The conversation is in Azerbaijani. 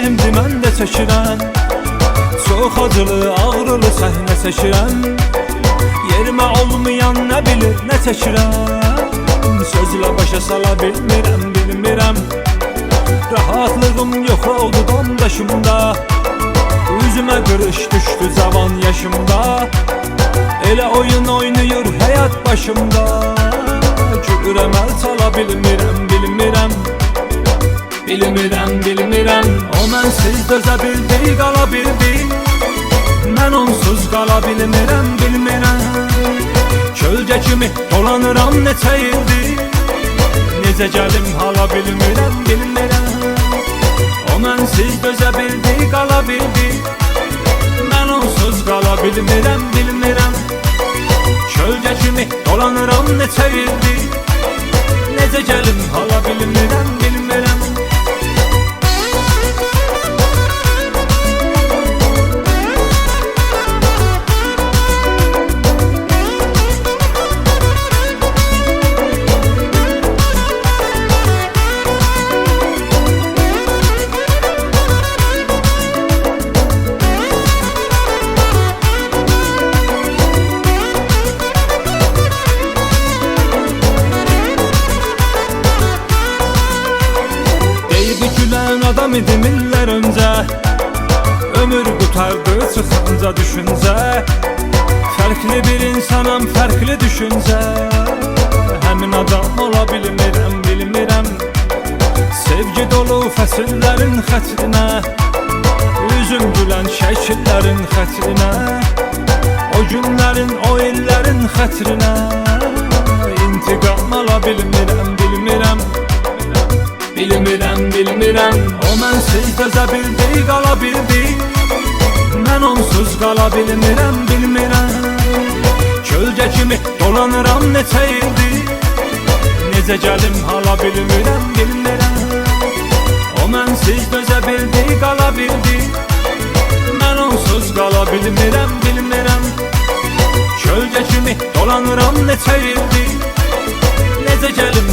çəkimdi mən də çəkirəm. Çox acılı, ağrılı səhnə çəkirəm. Yerimə olmayan nə bilir, nə çəkirəm. Sözlə başa sala bilmirəm, bilmirəm. Rahatlığım yox oldu dondaşımda. Üzümə qırış düşdü cavan yaşımda. Elə oyun oynayır həyat başımda. Gülürəm, əl çala bilmirəm, bilmirəm. Bilmirəm, bilmirəm. O mənsiz dözə bildi, qala bildi. Mən onsuz qala bilmirəm, bilmirəm. Kölgə kimi dolanıram neçə ildir. Necə gəlim hala bilmirəm, bilmirəm. O mənsiz dözə bildi, qala bildi. Mən onsuz qala bilmirəm, bilmirəm. Kölgə kimi dolanıram neçə ildir. Necə gəlim hala bilmirəm, bilmirəm. Adam idim illər öncə. Ömür qutardı çıxınca düşüncə. Fərqli bir insanam, fərqli düşüncə. Həmin adam ola bilmirəm, bilmirəm. Sevgi dolu fəsillərin xətrinə. Üzüm gülən şəkillərin xətrinə. O günlərin, o illərin xətrinə. İntiqam ala bilmirəm, bilmirəm. Bilmirəm, bilmirəm. O mənsiz dözə bildi, qala bildi. Mən onsuz qala bilmirəm, bilmirəm. Kölgə kimi dolanıram neçə ildir. Necə gəlim hala bilmirəm, bilmirəm. O mənsiz dözə bildi, qala bildi. Mən onsuz qala bilmirəm, bilmirəm. Kölgə kimi dolanıram neçə ildir. Necə gəlim